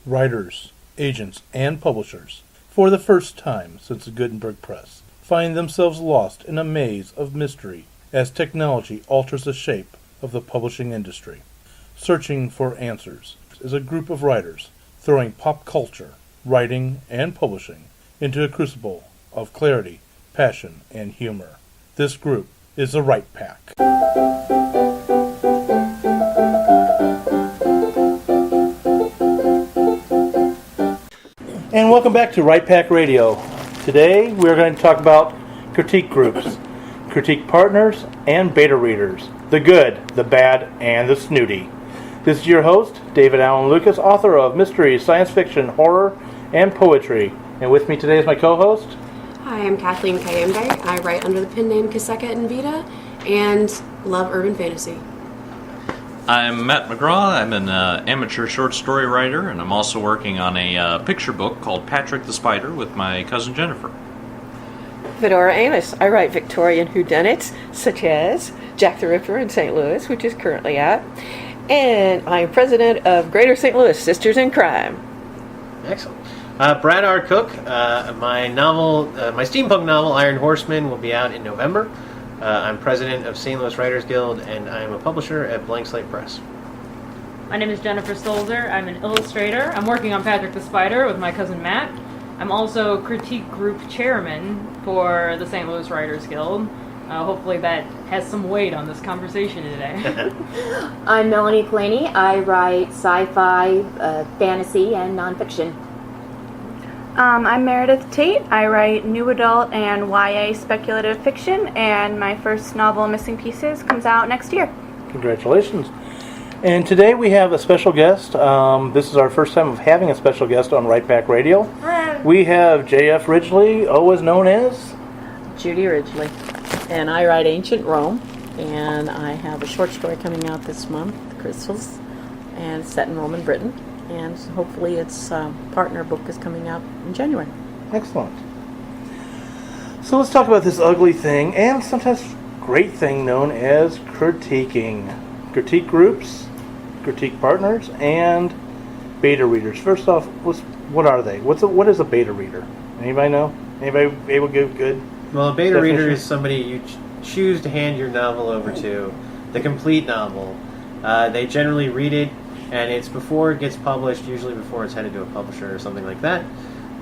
writers, agents, and publishers, for the first time since the Gutenberg Press, find themselves lost in a maze of mystery as technology alters the shape of the publishing industry. Searching for Answers is a group of writers throwing pop culture, writing, and publishing into a crucible of clarity, passion, and humor. This group is the Right Pack. And welcome back to Right Pack Radio. Today we're going to talk about critique groups, critique partners, and beta readers. The good, the bad, and the snooty. This is your host, David Allen Lucas, author of mystery, science fiction, horror, and poetry. And with me today is my co-host. Hi, I'm Kathleen Kayembe. I write under the pen name Kaseka and Vita and love urban fantasy. I'm Matt McGraw. I'm an amateur short story writer, and I'm also working on a picture book called Patrick the Spider with my cousin Jennifer. Fedora Amos. I write Victorian whodunits, such as Jack the Ripper in St. Louis, which is currently out. And I'm president of Greater St. Louis Sisters in Crime. Excellent. Brad R. Cook. My steampunk novel, Iron Horseman, will be out in November. I'm president of St. Louis Writers Guild, and I'm a publisher at Blank Slate Press. My name is Jennifer Stolzer. I'm an illustrator. I'm working on Patrick the Spider with my cousin Matt. I'm also critique group chairman for the St. Louis Writers Guild. Hopefully that has some weight on this conversation today. I'm Melanie Claney. I write sci-fi, fantasy, and nonfiction. I'm Meredith Tate. I write new adult and YA speculative fiction, and my first novel, Missing Pieces, comes out next year. Congratulations. And today we have a special guest. This is our first time of having a special guest on Right Pack Radio. We have J.F. Ridgley, always known as Judy Ridgley. And I write Ancient Rome, and I have a short story coming out this month, Crystals, and it's set in Roman Britain. And hopefully its partner book is coming out in January. Excellent. So let's talk about this ugly thing, and sometimes great thing known as critiquing. Critique groups, critique partners, and beta readers. First off, what are they? What is a beta reader? Anybody know? Anybody able to give good? Well, a beta definition? reader is somebody you choose to hand your novel over to, the complete novel. They generally read it, and it's before it gets published, usually before it's headed to a publisher or something like that.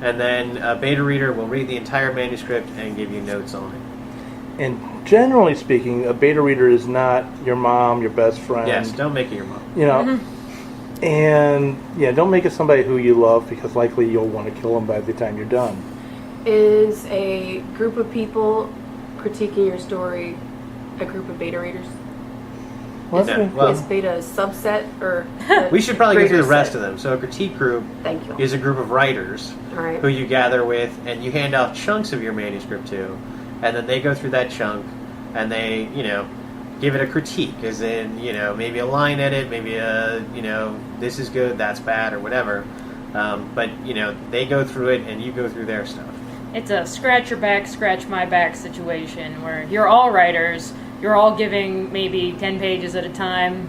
And then a beta reader will read the entire manuscript and give you notes on it. And generally speaking, a beta reader is not your mom, your best friend. Yes, don't make it your mom. You know, and yeah, don't make it somebody who you love, because likely you'll want to kill them by the time you're done. Is a group of people critiquing your story a group of beta readers? Is beta a subset or we should probably go through the rest set? of them. So a critique group Thank you. is a group of writers who you gather with, and you hand off chunks of your manuscript to, and then they go through that chunk and they, give it a critique, as in, maybe a line edit, maybe a, this is good, that's bad, or whatever. But they go through it and you go through their stuff. It's a scratch your back, scratch my back situation where you're all writers. You're all giving maybe 10 pages at a time,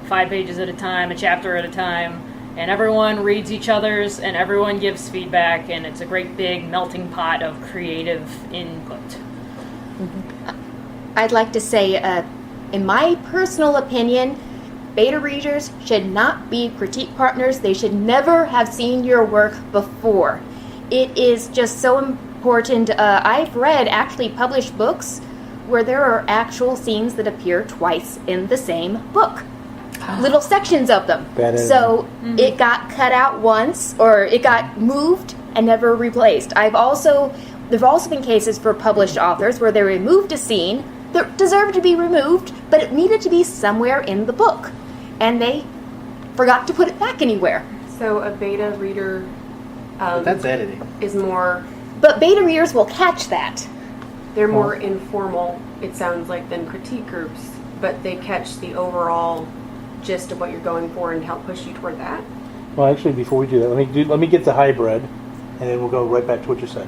5 pages at a time, a chapter at a time, and everyone reads each other's and everyone gives feedback, and it's a great big melting pot of creative input. I'd like to say, in my personal opinion, beta readers should not be critique partners. They should never have seen your work before. It is just so important. I've read actually published books where there are actual scenes that appear twice in the same book. Little sections of them. So it got cut out once, or it got moved and never replaced. There have also been cases for published authors where they removed a scene that deserved to be removed, but it needed to be somewhere in the book, and they forgot to put it back anywhere. So a beta reader that's editing. Is more... But beta readers will catch that. They're more informal, it sounds like, than critique groups, but they catch the overall gist of what you're going for and help push you toward that. Well, actually, before we do that, let me get the hybrid, and then we'll go right back to what you said.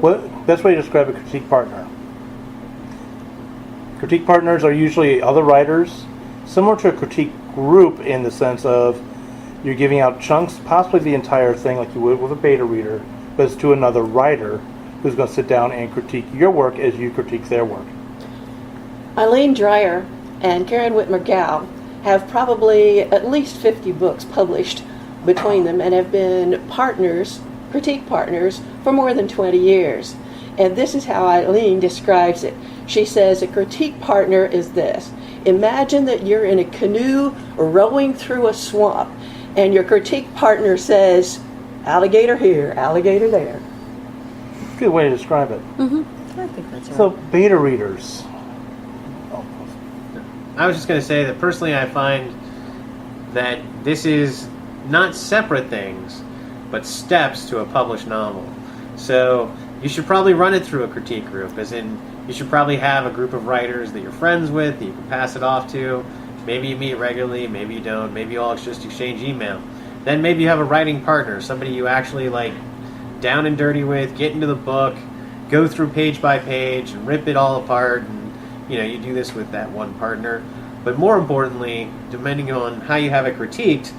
What best way to describe a critique partner? Critique partners are usually other writers, similar to a critique group in the sense of You're giving out chunks, possibly the entire thing like you would with a beta reader, but it's to another writer who's going to sit down and critique your work as you critique their work. Eileen Dreyer and Karen Whitmer-Gow have probably at least 50 books published between them and have been partners, critique partners, for more than 20 years. And this is how Eileen describes it. She says, a critique partner is this. Imagine that you're in a canoe rowing through a swamp, and your critique partner says, alligator here, alligator there. Good way to describe it. Mm-hmm. I think that's right. So, beta readers. I was just going to say that personally I find that this is not separate things, but steps to a published novel. So you should probably run it through a critique group, as in you should probably have a group of writers that you're friends with, that you can pass it off to. Maybe you meet regularly, maybe you don't, maybe you all just exchange email. Then maybe you have a writing partner, somebody you actually like down and dirty with, get into the book, go through page by page and rip it all apart, and you do this with that one partner. But more importantly, depending on how you have it critiqued,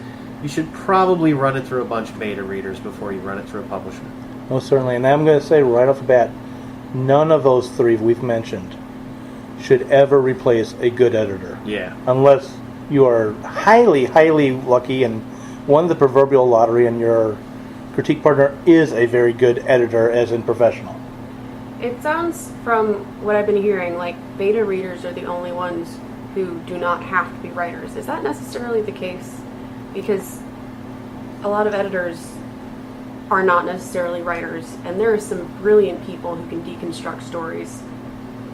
you should probably run it through a bunch of beta readers before you run it through a publisher. Most certainly. And I'm going to say right off the bat, none of those three we've mentioned should ever replace a good editor. Yeah. Unless you are highly, highly lucky and won the proverbial lottery and your critique partner is a very good editor, as in professional. It sounds, from what I've been hearing, like beta readers are the only ones who do not have to be writers. Is that necessarily the case? Because a lot of editors are not necessarily writers, and there are some brilliant people who can deconstruct stories,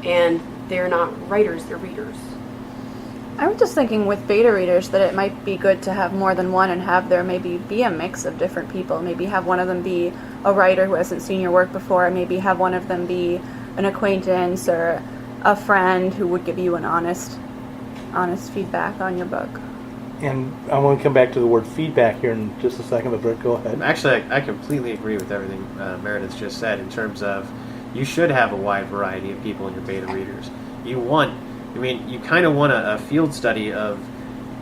and they're not writers, they're readers. I was just thinking with beta readers that it might be good to have more than one and have there maybe be a mix of different people. Maybe have one of them be a writer who hasn't seen your work before, maybe have one of them be an acquaintance or a friend who would give you an honest feedback on your book. And I want to come back to the word feedback here in just a second, but Britt, go ahead. Actually, I completely agree with everything Meredith just said in terms of you should have a wide variety of people in your beta readers. You kind of want a field study of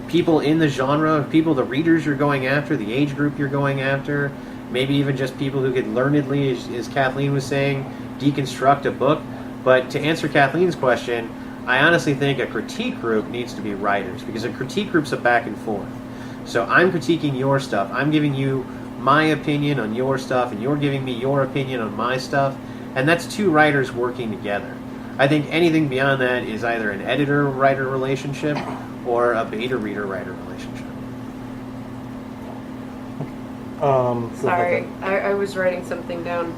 people in the genre, of people, the readers you're going after, the age group you're going after, maybe even just people who could learnedly, as Kathleen was saying, deconstruct a book. But to answer Kathleen's question, I honestly think a critique group needs to be writers, because a critique group's a back and forth. So I'm critiquing your stuff, I'm giving you my opinion on your stuff, and you're giving me your opinion on my stuff, and that's two writers working together. I think anything beyond that is either an editor-writer relationship or a beta reader-writer relationship. Sorry, I was writing something down.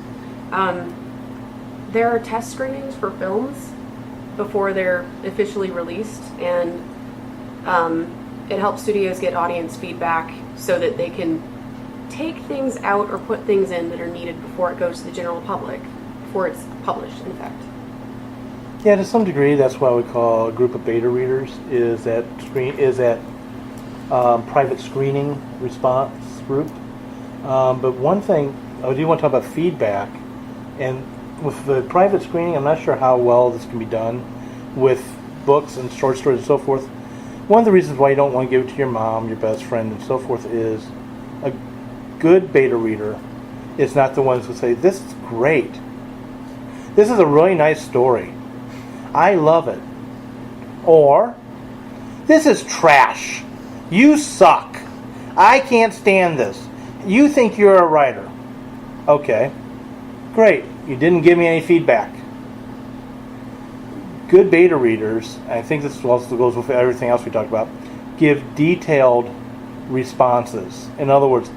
There are test screenings for films before they're officially released, and it helps studios get audience feedback so that they can take things out or put things in that are needed before it goes to the general public, before it's published, in fact. Yeah, to some degree, that's why we call a group of beta readers is that private screening response group. But one thing, I do want to talk about feedback, and with the private screening, I'm not sure how well this can be done with books and short stories and so forth. One of the reasons why you don't want to give it to your mom, your best friend, and so forth is a good beta reader is not the ones who say, this is great. This is a really nice story. I love it. Or, this is trash. You suck. I can't stand this. You think you're a writer. Okay. Great. You didn't give me any feedback. Good beta readers, I think this also goes with everything else we talked about, give detailed responses. In other words,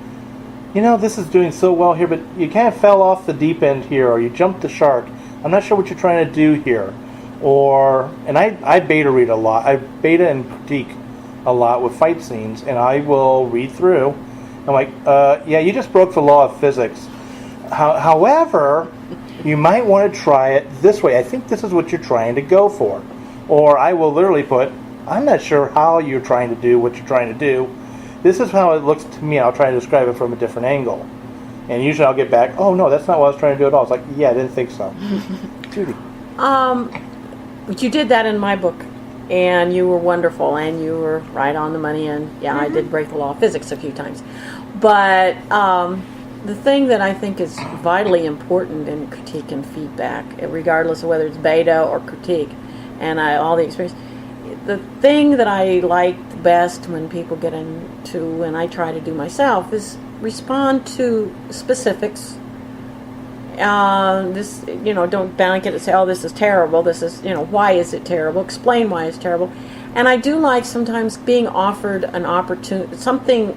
this is doing so well here, but you kind of fell off the deep end here, or you jumped the shark. I'm not sure what you're trying to do here. And I beta read a lot. I beta and critique a lot with fight scenes, and I will read through. I'm like, yeah, you just broke the law of physics. However, you might want to try it this way. I think this is what you're trying to go for. Or I will literally put, I'm not sure how you're trying to do what you're trying to do. This is how it looks to me. I'll try to describe it from a different angle. And usually I'll get back, oh, no, that's not what I was trying to do at all. It's like, yeah, I didn't think so. Judy. But you did that in my book. and you were wonderful, and you were right on the money, and I did break the law of physics a few times. But the thing that I think is vitally important in critique and feedback, regardless of whether it's beta or critique, and all the experience, the thing that I like best when people get into, and I try to do myself, is respond to specifics. Don't blanket and say, oh, this is terrible. This is, why is it terrible? Explain why it's terrible. And I do like sometimes being offered an opportunity, something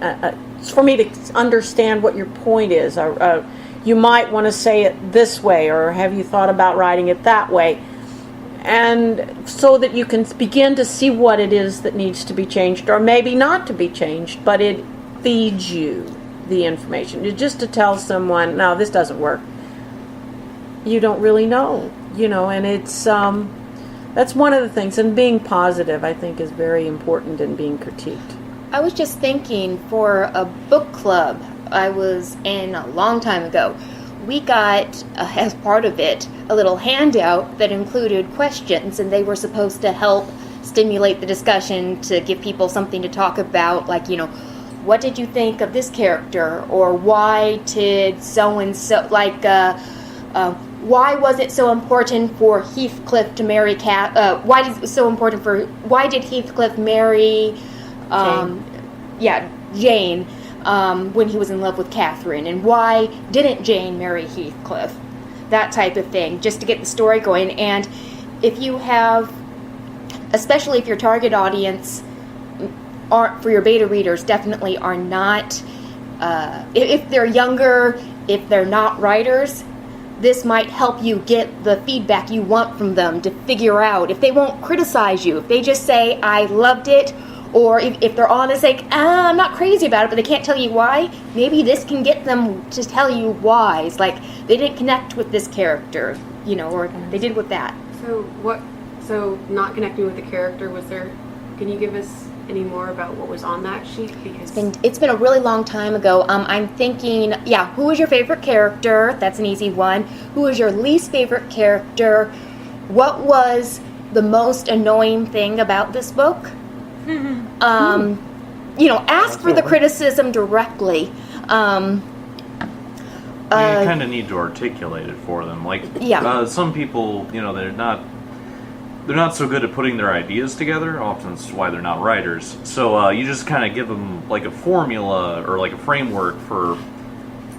for me to understand what your point is. You might want to say it this way, or have you thought about writing it that way? And so that you can begin to see what it is that needs to be changed, or maybe not to be changed, but it feeds you the information. Just to tell someone, no, this doesn't work. You don't really know, and it's that's one of the things. And being positive, I think, is very important in being critiqued. I was just thinking, for a book club I was in a long time ago, we got, as part of it, a little handout that included questions, and they were supposed to help stimulate the discussion, to give people something to talk about, like, what did you think of this character, or why did so-and-so, why was it so important for Heathcliff to marry why did Heathcliff marry Jane when he was in love with Catherine, and why didn't Jane marry Heathcliff? That type of thing, just to get the story going. And if you have, especially if your target audience for your beta readers definitely are not, if they're younger, if they're not writers, this might help you get the feedback you want from them, to figure out if they won't criticize you. If they just say, I loved it, or if they're honest, like, I'm not crazy about it, but they can't tell you why, maybe this can get them to tell you why. It's like, they didn't connect with this character, or they did with that. So not connecting with the character, can you give us any more about what was on that sheet? Because it's been a really long time ago. I'm thinking, who was your favorite character? That's an easy one. Who was your least favorite character? What was the most annoying thing about this book? Ask for the criticism directly. You kind of need to articulate it for them. Some people, they're not so good at putting their ideas together. Often it's why they're not writers. So you just kind of give them like a formula or like a framework for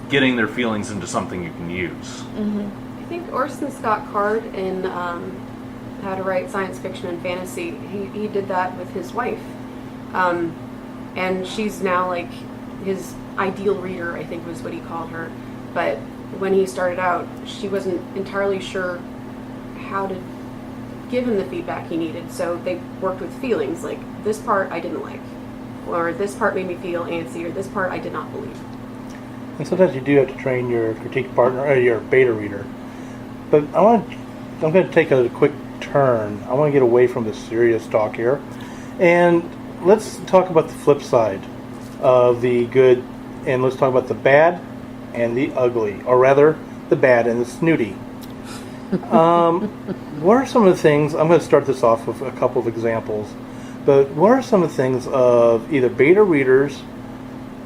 getting their feelings into something you can use. I think Orson Scott Card in How to Write Science Fiction and Fantasy, he did that with his wife. And she's now like his ideal reader, I think was what he called her. But when he started out, she wasn't entirely sure how to give him the feedback he needed, so they worked with feelings, like, this part I didn't like, or this part made me feel antsy, or this part I did not believe. And sometimes you do have to train your critique partner, or your beta reader. But I'm going to take a quick turn. I want to get away from the serious talk here, and let's talk about the flip side of the good, and let's talk about the bad and the ugly, or rather, the bad and the snooty. What are some of the things, I'm going to start this off with a couple of examples, but what are some of the things of either beta readers,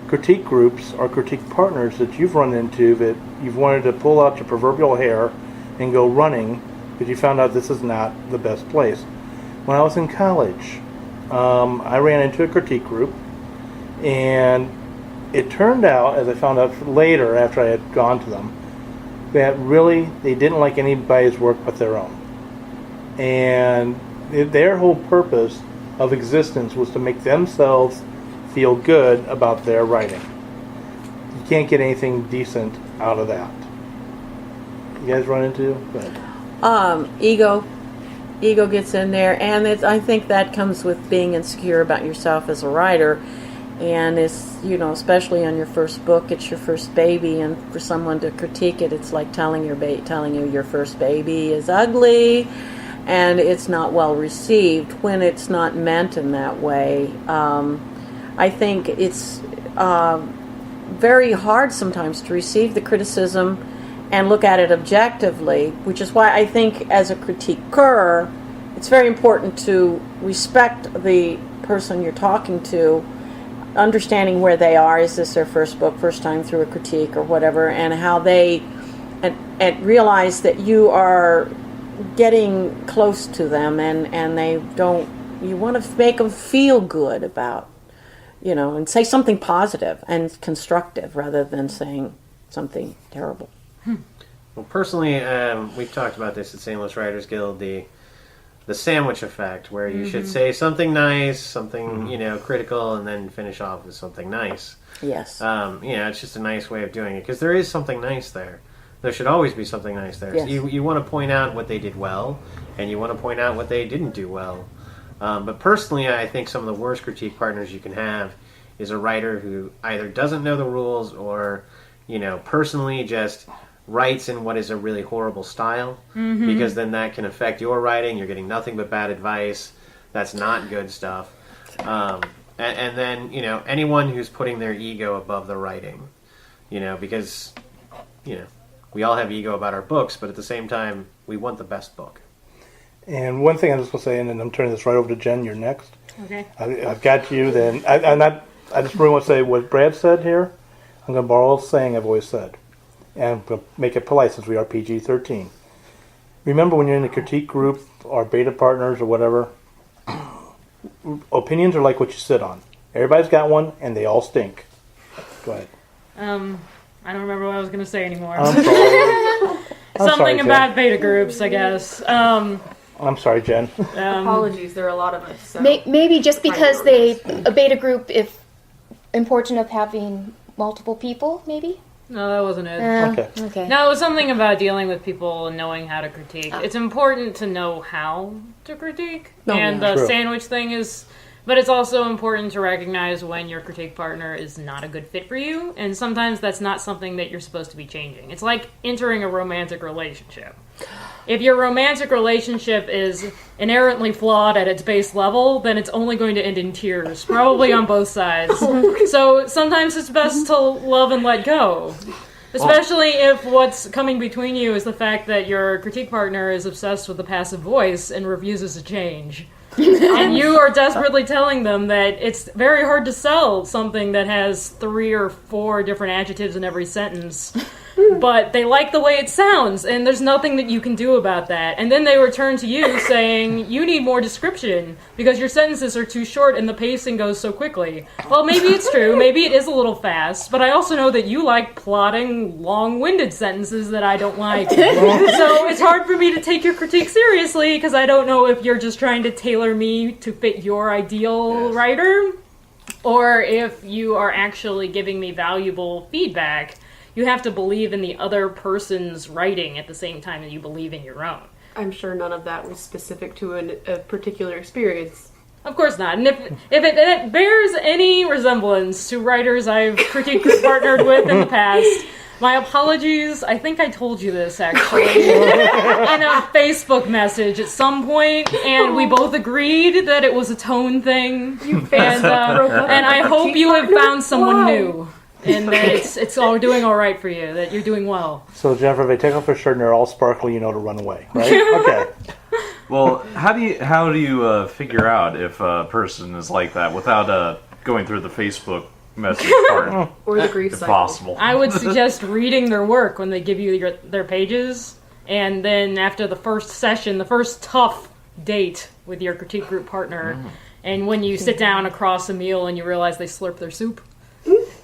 critique groups, or critique partners that you've run into that you've wanted to pull out your proverbial hair and go running because you found out this is not the best place? When I was in college, I ran into a critique group, and it turned out, as I found out later after I had gone to them, that really they didn't like anybody's work but their own. And their whole purpose of existence was to make themselves feel good about their writing. You can't get anything decent out of that. You guys run into? Go ahead. Ego gets in there, and I think that comes with being insecure about yourself as a writer. And it's, especially on your first book, it's your first baby, and for someone to critique it, it's like telling you your first baby is ugly, and it's not well received when it's not meant in that way. I think it's very hard sometimes to receive the criticism and look at it objectively, which is why I think as a critiquer, it's very important to respect the person you're talking to, understanding where they are. Is this their first book, first time through a critique or whatever, and how they, and realize that you are getting close to them, and they don't, you want to make them feel good about, and say something positive and constructive rather than saying something terrible. Well, personally, we've talked about this at St. Louis Writers Guild, the sandwich effect, where you should say something nice, something, critical, and then finish off with something nice. Yes. It's just a nice way of doing it, because there is something nice there. There should always be something nice there. Yes. So you want to point out what they did well, and you want to point out what they didn't do well. But personally, I think some of the worst critique partners you can have is a writer who either doesn't know the rules or, personally just writes in what is a really horrible style, because then that can affect your writing. You're getting nothing but bad advice. That's not good stuff. And then, anyone who's putting their ego above the writing, because, we all have ego about our books, but at the same time, we want the best book. And one thing I just want to say, and then I'm turning this right over to Jen, you're next. Okay. I've got you then. I just really want to say what Brad said here. I'm going to borrow a saying I've always said. And I'm going to make it polite since we are PG-13. Remember when you're in a critique group or beta partners or whatever, opinions are like what you sit on. Everybody's got one, and they all stink. Go ahead. I don't remember what I was going to say anymore. I'm sorry. Something about beta groups, I guess. I'm sorry, Jen. Apologies, there are a lot of us. So. Maybe just because a beta group, if important of having multiple people, maybe? No, that wasn't it. Okay. No, it was something about dealing with people and knowing how to critique. It's important to know how to critique. And the sandwich thing is... But it's also important to recognize when your critique partner is not a good fit for you, and sometimes that's not something that you're supposed to be changing. It's like entering a romantic relationship. If your romantic relationship is inherently flawed at its base level, then it's only going to end in tears, probably on both sides. So sometimes it's best to love and let go. Especially if what's coming between you is the fact that your critique partner is obsessed with the passive voice and refuses to change. And you are desperately telling them that it's very hard to sell something that has 3 or 4 different adjectives in every sentence. But they like the way it sounds, and there's nothing that you can do about that. And then they return to you saying, you need more description, because your sentences are too short and the pacing goes so quickly. Well, maybe it's true, maybe it is a little fast, but I also know that you like plotting, long-winded sentences that I don't like. So it's hard for me to take your critique seriously, because I don't know if you're just trying to tailor me to fit your ideal writer, or if you are actually giving me valuable feedback. You have to believe in the other person's writing at the same time that you believe in your own. I'm sure none of that was specific to a particular experience. Of course not. And if it bears any resemblance to writers I've critiqued partnered with in the past, my apologies. I think I told you this, actually, in a Facebook message at some point, and we both agreed that it was a tone thing. And I hope you have found someone new. And that it's all doing all right for you, that you're doing well. So, Jennifer, if they take off their shirt and they're all sparkly, you know to run away, right? Okay. Well, how do you figure out if a person is like that without going through the Facebook message part? Or the grief if cycle. possible. I would suggest reading their work when they give you their pages, and then after the first session, the first tough date with your critique group partner, and when you sit down across a meal and you realize they slurp their soup.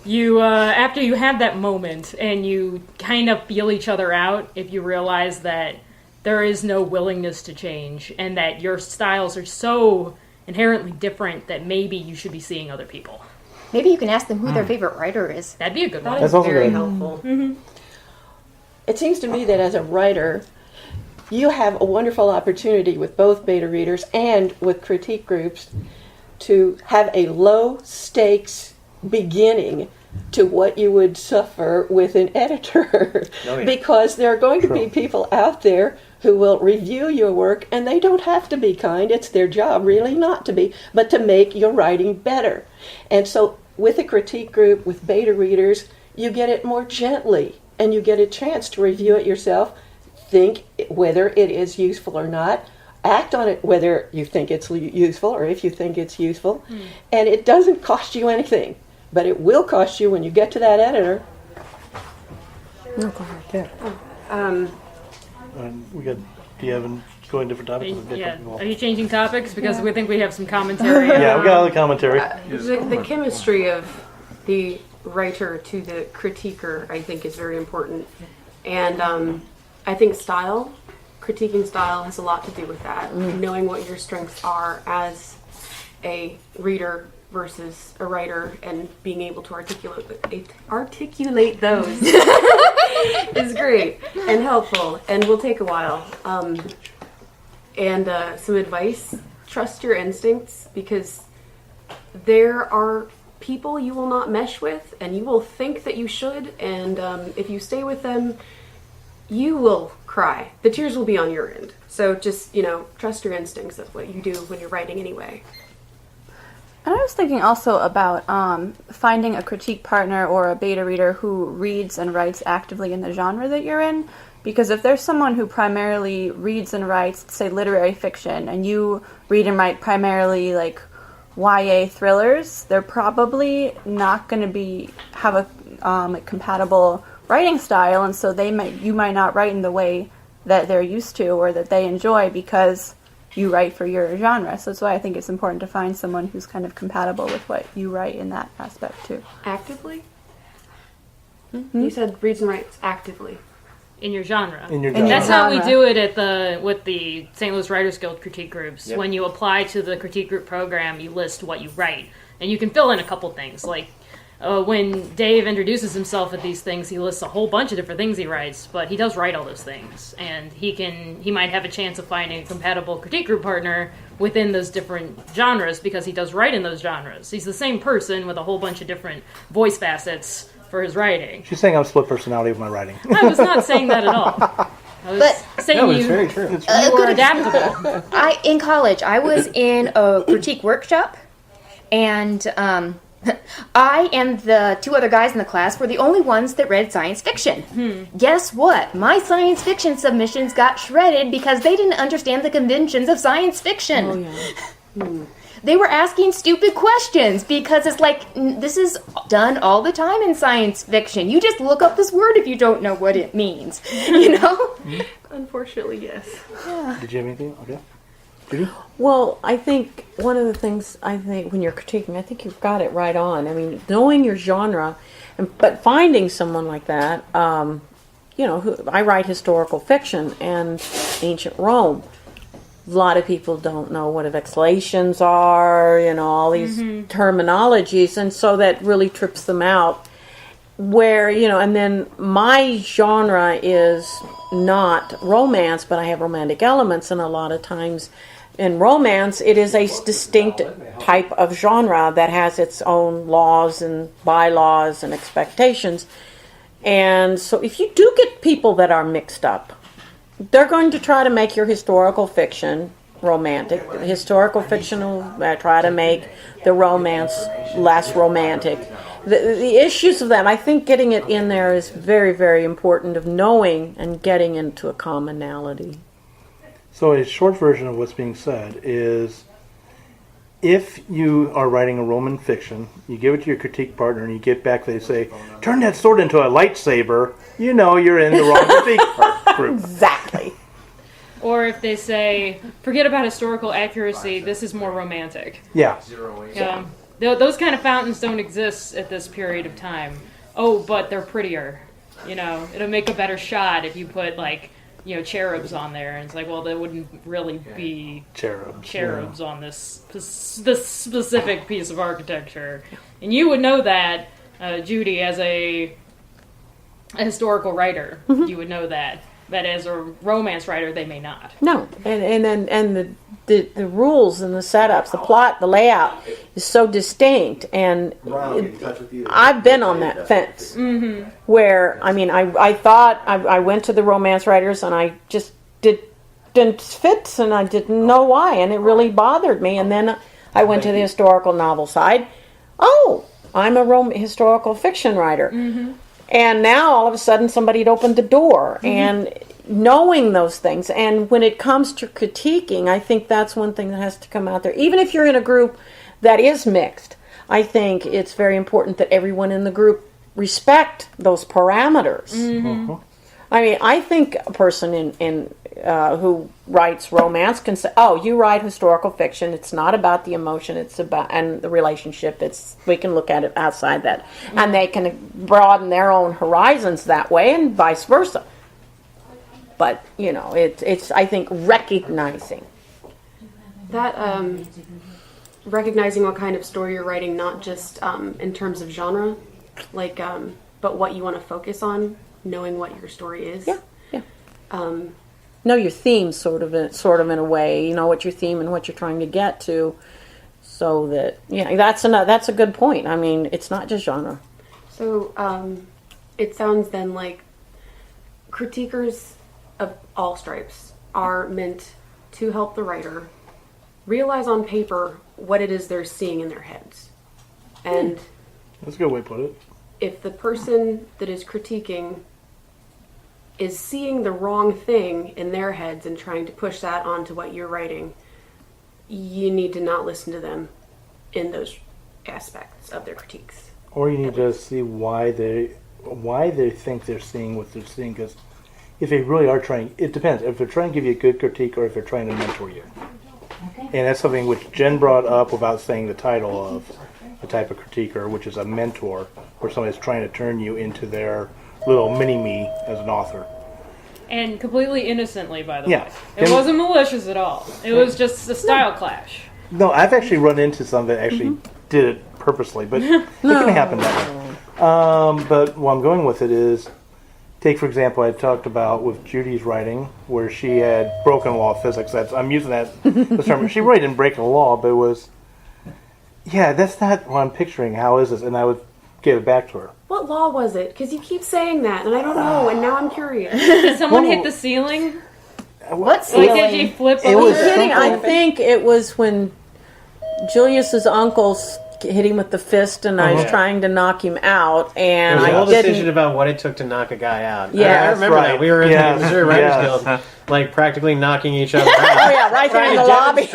You, after you have that moment and you kind of feel each other out, if you realize that there is no willingness to change and that your styles are so inherently different that maybe you should be seeing other people. Maybe you can ask them who their favorite writer is. That'd be a good one. That is very helpful. Mm-hmm. It seems to me that as a writer, you have a wonderful opportunity with both beta readers and with critique groups to have a low-stakes beginning to what you would suffer with an editor. Oh, yeah. Because there are going to be people out there who will review your work, and they don't have to be kind. It's their job really not to be, but to make your writing better. And so with a critique group, with beta readers, you get it more gently, and you get a chance to review it yourself, think whether it is useful or not, act on it whether you think it's useful or if you think it's useful. And it doesn't cost you anything, but it will cost you when you get to that editor. No, go ahead. We got. Do you have going different topics? Yeah. Are you changing topics? Because we think we have some commentary. Yeah, we got all the commentary. The chemistry of the writer to the critiquer, I think, is very important. And I think critiquing style has a lot to do with that. Knowing what your strengths are as a reader versus a writer and being able to articulate those is great and helpful and will take a while. And some advice, trust your instincts, because there are people you will not mesh with and you will think that you should, and if you stay with them, you will cry. The tears will be on your end. So just, trust your instincts. That's what you do when you're writing anyway. And I was thinking also about finding a critique partner or a beta reader who reads and writes actively in the genre that you're in. Because if there's someone who primarily reads and writes, say, literary fiction, and you read and write primarily, like, YA thrillers, they're probably not going to have a compatible writing style, and so you might not write in the way that they're used to or that they enjoy because you write for your genre. So that's why I think it's important to find someone who's kind of compatible with what you write in that aspect too. Actively? You said reads and writes actively. In your genre. That's how we do it with the St. Louis Writers Guild critique groups. Yep. When you apply to the critique group program, you list what you write. And you can fill in a couple things. Like, when Dave introduces himself at these things, he lists a whole bunch of different things he writes, but he does write all those things. And he might have a chance of finding a compatible critique group partner within those different genres because he does write in those genres. He's the same person with a whole bunch of different voice facets for his writing. She's saying I'm split personality with my writing. I was not saying that at all. I was saying it's very true. You were adaptable. In college, I was in a critique workshop, and I and the two other guys in the class were the only ones that read science fiction. Guess what? My science fiction submissions got shredded because they didn't understand the conventions of science fiction. Oh, yeah. They were asking stupid questions because it's like, this is done all the time in science fiction. You just look up this word if you don't know what it means, Unfortunately, yes. Yeah. Did you have anything? Okay. Judy? Well, I think one of the things when you're critiquing, I think you've got it right on. I mean, knowing your genre, but finding someone like that, I write historical fiction and ancient Rome. A lot of people don't know what exhalations are, all these terminologies, and so that really trips them out. Where, and then my genre is not romance, but I have romantic elements, and a lot of times in romance, it is a distinct type of genre that has its own laws and bylaws and expectations. And so if you do get people that are mixed up, they're going to try to make your historical fiction romantic. Historical fiction will try to make the romance less romantic. The issues of that, I think getting it in there is very, very important, of knowing and getting into a commonality. So a short version of what's being said is, if you are writing a Roman fiction, you give it to your critique partner and you get back, they say, turn that sword into a lightsaber, you're in the wrong critique group. Exactly. Or if they say, forget about historical accuracy, this is more romantic. Yeah. Those kind of fountains don't exist at this period of time. Oh, but they're prettier. It'll make a better shot if you put, cherubs on there. And it's like, well, there wouldn't really be cherubs on this specific piece of architecture. And you would know that, Judy, as a historical writer, you would know that. But as a romance writer, they may not. No, and the rules and the setups, the plot, the layout is so distinct, and I've been on that fence where I thought I went to the romance writers and I just didn't fit, and I didn't know why, and it really bothered me. And then I went to the historical novel side. Oh, I'm a historical fiction writer. And now, all of a sudden, somebody had opened the door. And, knowing those things. And when it comes to critiquing, I think that's one thing that has to come out there. Even if you're in a group that is mixed, I think it's very important that everyone in the group respect those parameters. Mm-hmm. I mean, I think a person in who writes romance can say, "Oh, you write historical fiction. It's not about the emotion. It's about and the relationship. We can look at it outside that, and they can broaden their own horizons that way, and vice versa." But it's I think recognizing that recognizing what kind of story you're writing, not just in terms of genre, like but what you want to focus on. Knowing what your story is. Yeah. Know your theme, sort of in a way. You know what your theme and what you're trying to get to, so that that's a good point. I mean, it's not just genre. So it sounds then like critiquers of all stripes are meant to help the writer realize on paper what it is they're seeing in their heads, and that's a good way to put it. If the person that is critiquing is seeing the wrong thing in their heads and trying to push that onto what you're writing, you need to not listen to them in those aspects of their critiques. Or you need to see why they think they're seeing what they're seeing, because if they really are trying, it depends. If they're trying to give you a good critique or if they're trying to mentor you. Okay. And that's something which Jen brought up without saying the title of a type of critiquer, which is a mentor, where somebody's trying to turn you into their little mini-me as an author. And completely innocently, by the Yeah. way. It wasn't malicious at all. It was just a style clash. No, I've actually run into some that actually did it purposely, but it can happen that way. But what I'm going with it is, take for example, I talked about with Judy's writing, where she had broken the law of physics. I'm using that term. She really didn't break the law, but it was, that's not what I'm picturing. How is this? And I would give it back to her. What law was it? Because you keep saying that, and I don't know, and now I'm curious. Did someone hit the ceiling? What ceiling? Like, did you flip it was I think it was when Julius's uncles hit him with the fist, and I was trying to knock him out, and there was a whole didn't. decision about what it took to knock a guy out. Yeah, I remember that. We were in the Missouri Writers Guild, like practically knocking each other out. Oh yeah, right there in the lobby.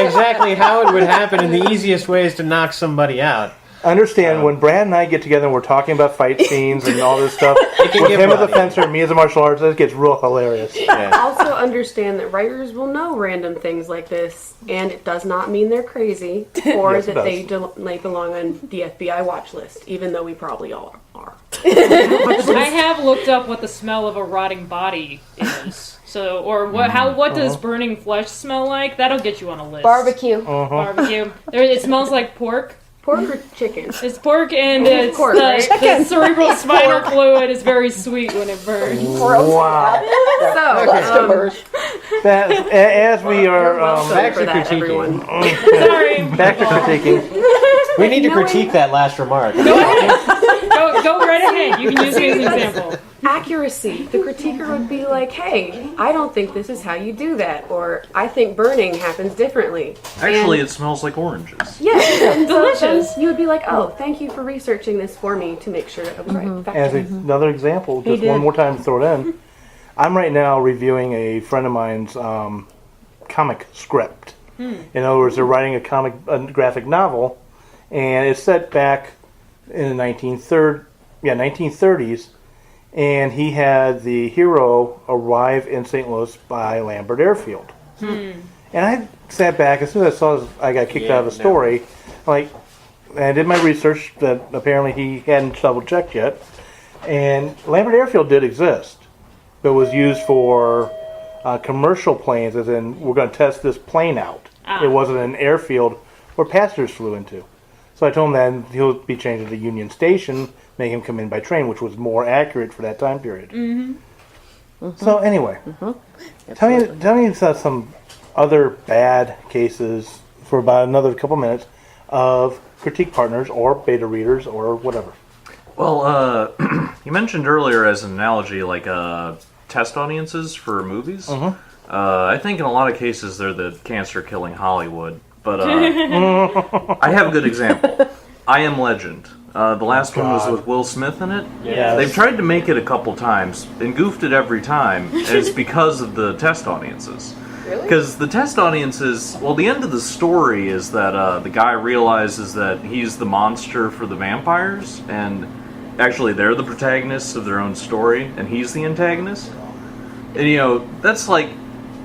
Exactly how it would happen, and the easiest ways to knock somebody out. Understand, when Brad and I get together and we're talking about fight scenes and all this stuff, with him as a fencer and me as a martial artist, it gets real hilarious. Also understand that writers will know random things like this, and it does not mean they're crazy, or Yes, that they belong on the FBI watch list, even though we probably all are. I have looked up what the smell of a rotting body is. So, or what does burning flesh smell like? That'll get you on a list. Barbecue. Barbecue. It smells like pork. Pork or chicken? It's pork, and it's pork, the, right? the cerebral spinal fluid is very sweet when it burns. Wow. So, as we are back to critiquing. Sorry. Back to critiquing. We need to critique that last remark. Go right ahead. You can use me as an example. Accuracy. The critiquer would be like, hey, I don't think this is how you do that, or I think burning happens differently. Actually, it smells like oranges. Yes, and delicious. So you would be like, oh, thank you for researching this for me to make sure that I was right. As another example, just one more time to throw it in, I'm right now reviewing a friend of mine's comic script. In other words, they're writing a graphic novel, and it's set back in the 1930s, and he had the hero arrive in St. Louis by Lambert Airfield. And I sat back, as soon as I saw I got kicked out of the story, and I did my research that apparently he hadn't double-checked yet, and Lambert Airfield did exist, but it was used for commercial planes, as in, we're going to test this plane out. It wasn't an airfield where passengers flew into. So I told him that he'll be changed to Union Station, make him come in by train, which was more accurate for that time period. So anyway, tell me some other bad cases for about another couple minutes of critique partners or beta readers or whatever. Well, you mentioned earlier as an analogy, like test audiences for movies. I think in a lot of cases they're the cancer-killing Hollywood. But I have a good example. I Am Legend. The last one was with Will Smith in it. Yes. They've tried to make it a couple times and goofed it every time, and it's because of the test audiences. Really? Because the test audiences, well, the end of the story is that the guy realizes that he's the monster for the vampires, and actually they're the protagonists of their own story, and he's the antagonist. And, you know, that's like,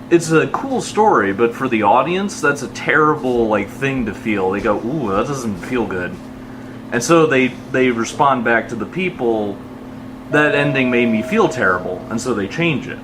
it's a cool story, but for the audience, that's a terrible, like, thing to feel. They go, ooh, that doesn't feel good. And so they respond back to the people, that ending made me feel terrible, and so they change it.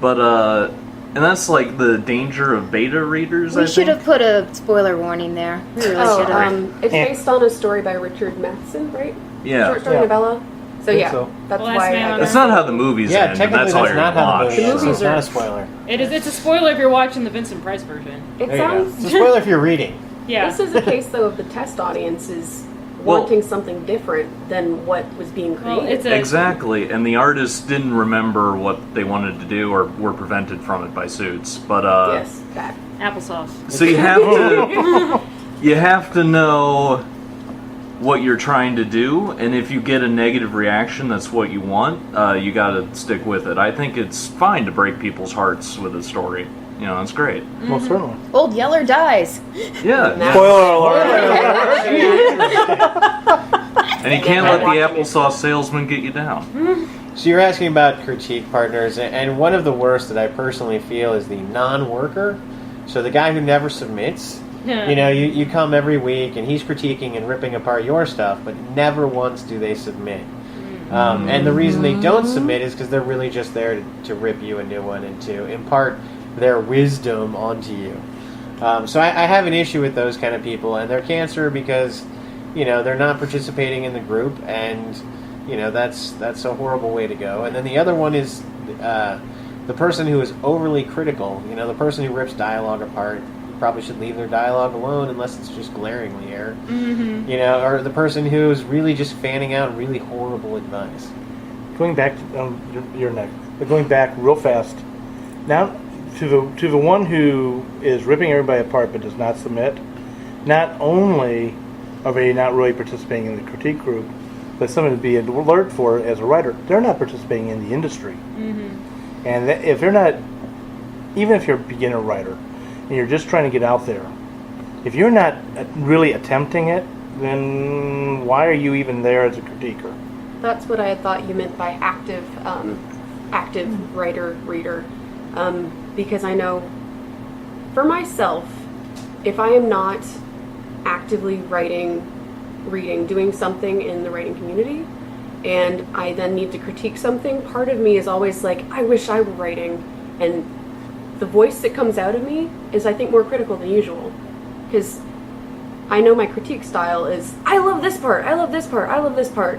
But, and that's like the danger of beta readers, I We think. should have put a spoiler warning there. We really should have. It's based on a story by Richard Matheson, right? Yeah. Short story Yeah. novella. So Think yeah, so. that's Well, why. that's That's not how the movies Yeah, end, but technically that's all that's you're not going to how the watch. movie The ends. movies It's not are- a spoiler. It's a spoiler if you're watching the Vincent Price version. It There you go. sounds. It's a spoiler if you're reading. Yeah. This is a case though of the test audiences Well- wanting something different than what was being created. Well, it's a Exactly, and the artists didn't remember what they wanted to do or were prevented from it by suits. But, yes, that. applesauce. so you have to know what you're trying to do, and if you get a negative reaction that's what you want, you gotta stick with it. I think it's fine to break people's hearts with a story. You know, that's great. Most certainly. Old Yeller dies. Yeah, Spoiler alert. and you can't let the applesauce salesman get you down. So you're asking about critique partners, and one of the worst that I personally feel is the non-worker. So the guy who never submits. You know, you come every week and he's critiquing and ripping apart your stuff, but never once do they submit. And the reason they don't submit is because they're really just there to rip you a new one and to impart their wisdom onto you. So I have an issue with those kind of people, and they're cancer because, you know, they're not participating in the group, and, you know, that's a horrible way to go. And then the other one is the person who is overly critical, you know, the person who rips dialogue apart. Probably should leave their dialogue alone unless it's just glaringly error. You know, or the person who's really just fanning out really horrible advice. Going back to your neck, but going back real fast. Now, to the one who is ripping everybody apart but does not submit. Not only are they not really participating in the critique group, but something to be alert for as a writer. They're not participating in the industry, and if they're not, even if you're a beginner writer. And you're just trying to get out there. If you're not really attempting it, then why are you even there as a critiquer? That's what I had thought you meant by active writer, reader. Because I know, for myself, if I am not actively writing, reading, doing something in the writing community, and I then need to critique something, part of me is always like, I wish I were writing, and the voice that comes out of me is, I think, more critical than usual. Because I know my critique style is, I love this part, I love this part, I love this part.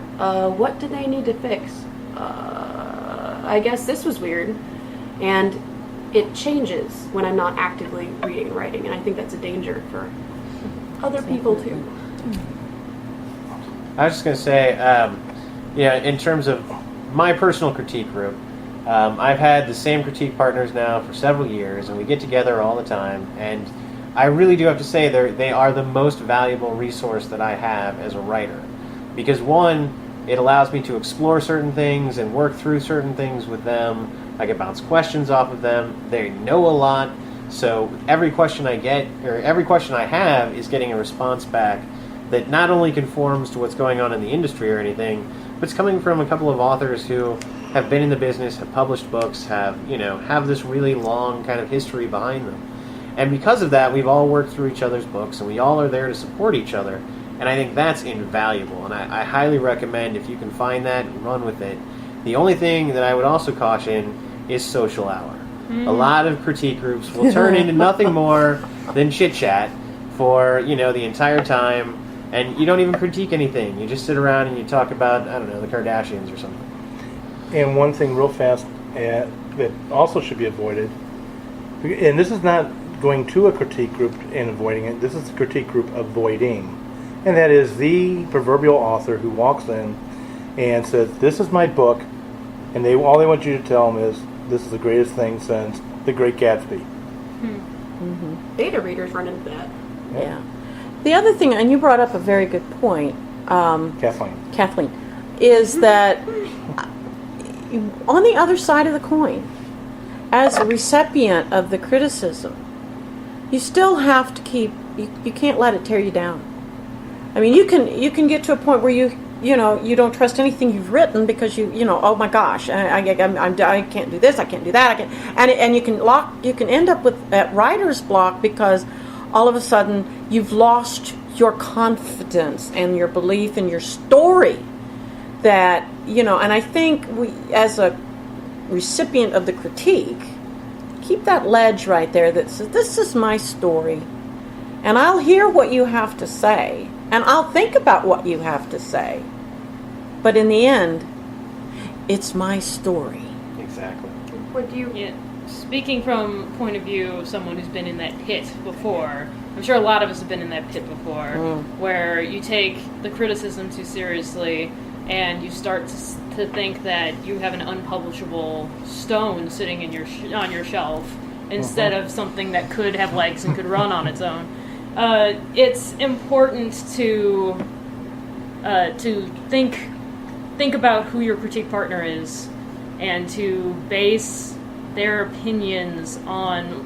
What do they need to fix? I guess this was weird. And it changes when I'm not actively reading and writing. And I think that's a danger for other people, too. I was just going to say, yeah, in terms of my personal critique group, I've had the same critique partners now for several years, and we get together all the time, and I really do have to say they are the most valuable resource that I have as a writer. Because one, it allows me to explore certain things and work through certain things with them. I can bounce questions off of them. They know a lot, so every question I get, or every question I have, is getting a response back that not only conforms to what's going on in the industry or anything, but it's coming from a couple of authors who have been in the business, have published books, have this really long kind of history behind them. And because of that, we've all worked through each other's books, and we all are there to support each other. And I think that's invaluable, and I highly recommend, if you can find that, run with it. The only thing that I would also caution is social hour. A lot of critique groups will turn into nothing more than chit-chat for, the entire time, and you don't even critique anything. You just sit around and you talk about, I don't know, the Kardashians or something. And one thing real fast that also should be avoided, and this is not going to a critique group and avoiding it, this is the critique group avoiding. And that is the proverbial author who walks in and says, this is my book, and all they want you to tell them is, this is the greatest thing since The Great Gatsby. Beta readers run into that. Yeah. The other thing, and you brought up a very good point, Kathleen. Is that on the other side of the coin, as a recipient of the criticism, you still have to keep. You can't let it tear you down. I mean, you can get to a point where you don't trust anything you've written because oh my gosh, I can't do this, I can't do that, and you can end up with that writer's block because all of a sudden you've lost your confidence and your belief in your story. That and I think we, as a recipient of the critique, keep that ledge right there that says, this is my story, and I'll hear what you have to say, and I'll think about what you have to say, but in the end, it's my story. Exactly. Would you... Yeah. Speaking from point of view of someone who's been in that pit before, I'm sure a lot of us have been in that pit before, where you take the criticism too seriously, and you start to think that you have an unpublishable stone sitting in on your shelf instead of something that could have legs and could run on its own. It's important to think about who your critique partner is, and to base their opinions on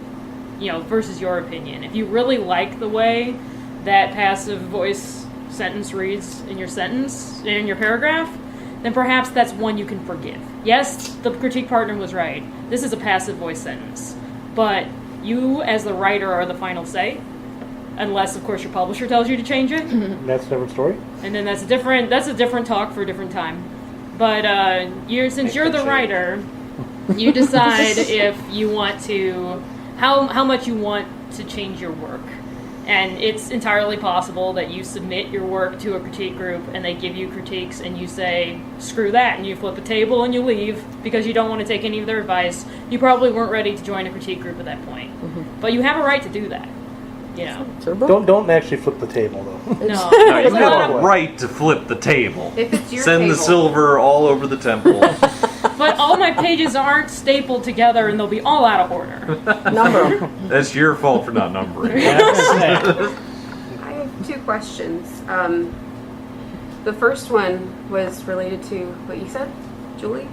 versus your opinion. If you really like the way that passive voice sentence reads in your paragraph, then perhaps that's one you can forgive. Yes, the critique partner was right. This is a passive voice sentence, but you as the writer are the final say, unless of course your publisher tells you to change it. That's a different story. And then that's a different talk for a different time. But since you're the writer, you decide if you want to how much you want to change your work. And it's entirely possible that you submit your work to a critique group and they give you critiques and you say, screw that, and you flip a table and you leave because you don't want to take any of their advice. You probably weren't ready to join a critique group at that point. But you have a right to do that. Don't actually flip the table, though. No, you have a right to flip the table. If it's your Send table. the silver all over the temple. But all my pages aren't stapled together and they'll be all out of order. Number. That's your fault for not numbering. I have two questions. The first one was related to what you said, Julie?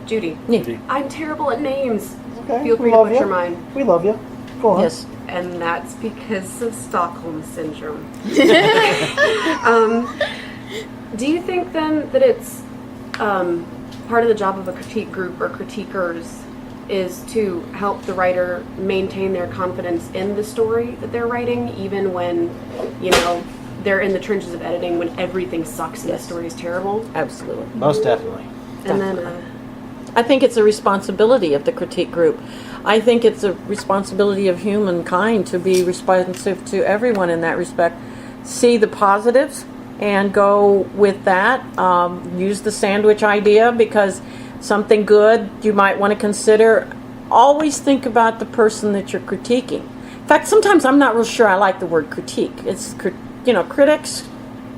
Judy. Yeah. I'm terrible at names. Okay, Feel free to butcher mine. We love you. Go on. Yes. And that's because of Stockholm Syndrome. Do you think then that it's part of the job of a critique group or critiquers is to help the writer maintain their confidence in the story that they're writing, even when, they're in the trenches of editing when everything sucks and the story is terrible? Absolutely. Most definitely. And then... I think it's a responsibility of the critique group. I think it's a responsibility of humankind to be responsive to everyone in that respect. See the positives and go with that. Use the sandwich idea, because something good you might want to consider. Always think about the person that you're critiquing. In fact, sometimes I'm not real sure I like the word critique. It's, critics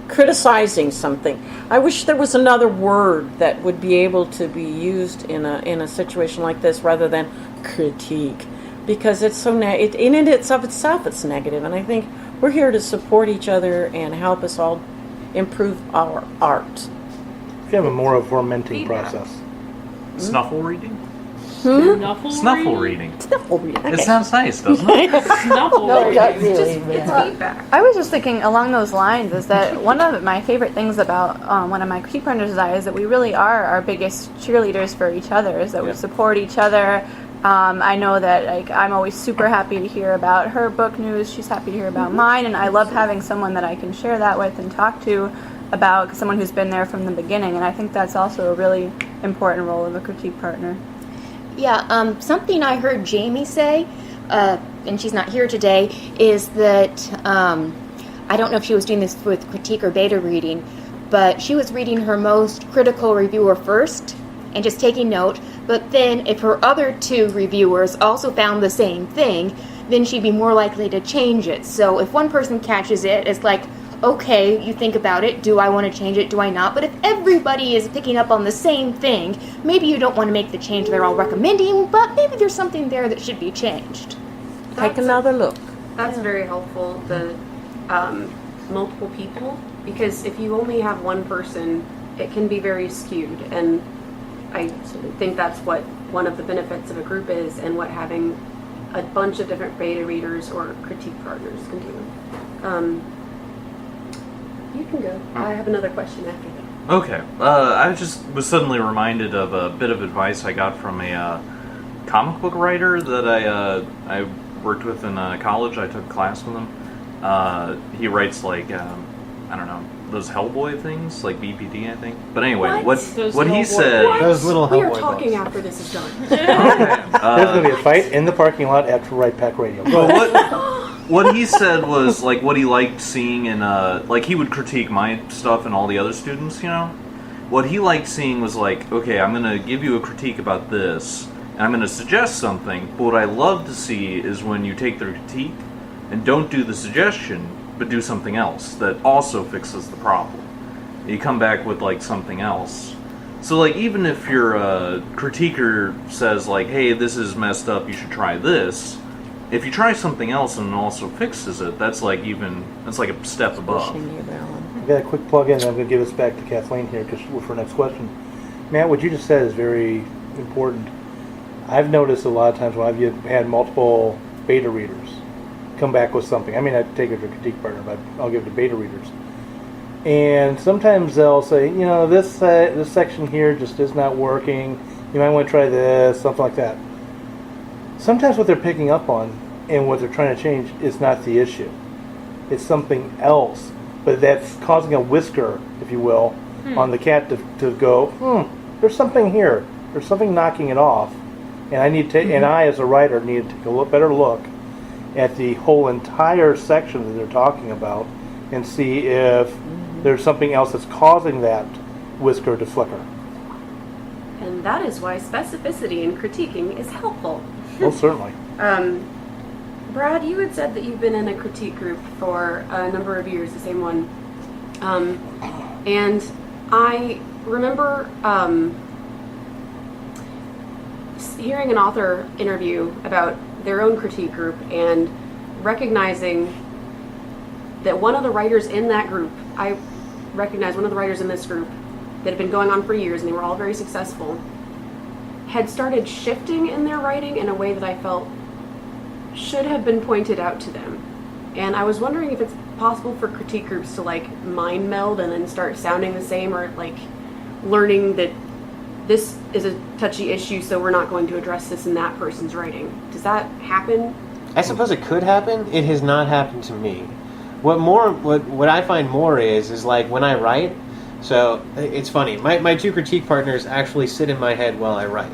criticizing something. I wish there was another word that would be able to be used in a situation like this rather than critique, because it's so in and of itself it's negative. And I think we're here to support each other and help us all improve our art. If you have a more of a fermenting process. Snuffle reading? Snuffle reading. It sounds nice, doesn't it? Snuffle reading. It's feedback. I was just thinking along those lines is that one of my favorite things about one of my critique partners and I is that we really are our biggest cheerleaders for each other, is that we support each other. I know that I'm always super happy to hear about her book news. She's happy to hear about mine, and I love having someone that I can share that with and talk to about, someone who's been there from the beginning. And I think that's also a really important role of a critique partner. Yeah, something I heard Jamie say, and she's not here today, is that, I don't know if she was doing this with critique or beta reading, but she was reading her most critical reviewer first and just taking note, but then if her other two reviewers also found the same thing, then she'd be more likely to change it. So if one person catches it, it's like, okay, you think about it, do I want to change it, do I not? But if everybody is picking up on the same thing, maybe you don't want to make the change they're all recommending, but maybe there's something there that should be changed. Take another look. That's very helpful. The multiple people because if you only have one person, it can be very skewed, and I think that's what one of the benefits of a group is, and what having a bunch of different beta readers or critique partners can do. You can go. I have another question after that. Okay. I just was suddenly reminded of a bit of advice I got from a comic book writer that I worked with in college. I took a class with him. He writes like, I don't know, those Hellboy things, like BPD, I think. But anyway, what he said... What? Those little Hellboy We are talking books. after this is done. Okay. There's going to be a fight in the parking lot after Right Pack Radio. Well, what he said was, like, what he liked seeing in, like, he would critique my stuff and all the other students, you know? What he liked seeing was, like, okay, I'm going to give you a critique about this, and I'm going to suggest something, but what I love to see is when you take the critique and don't do the suggestion, but do something else that also fixes the problem. You come back with, like, something else. So, like, even if your critiquer says, like, hey, this is messed up, you should try this, if you try something else and it also fixes it, that's like a step above. I've got a quick plug in, and I'm going to give this back to Kathleen here for our next question. Matt, what you just said is very important. I've noticed a lot of times when I've had multiple beta readers come back with something. I mean, I take it to a critique partner, but I'll give it to beta readers. And sometimes they'll say, you know, this section here just is not working. You might want to try this, something like that. Sometimes what they're picking up on and what they're trying to change is not the issue. It's something else. But that's causing a whisker, if you will, on the cat to go, there's something here. There's something knocking it off. And I need to, and I, as a writer, need to take a better look at the whole entire section that they're talking about and see if there's something else that's causing that whisker to flicker. And that is why specificity in critiquing is helpful. Well, certainly. Brad, you had said that you've been in a critique group for a number of years, the same one. And I remember hearing an author interview about their own critique group and recognizing that one of the writers in that group, I recognized one of the writers in this group that had been going on for years, and they were all very successful, had started shifting in their writing in a way that I felt should have been pointed out to them. And I was wondering if it's possible for critique groups to like mind meld and then start sounding the same, or like learning that this is a touchy issue, so we're not going to address this in that person's writing. Does that happen? I suppose it could happen. It has not happened to me. What I find more is like when I write. So it's funny. My two critique partners actually sit in my head while I write.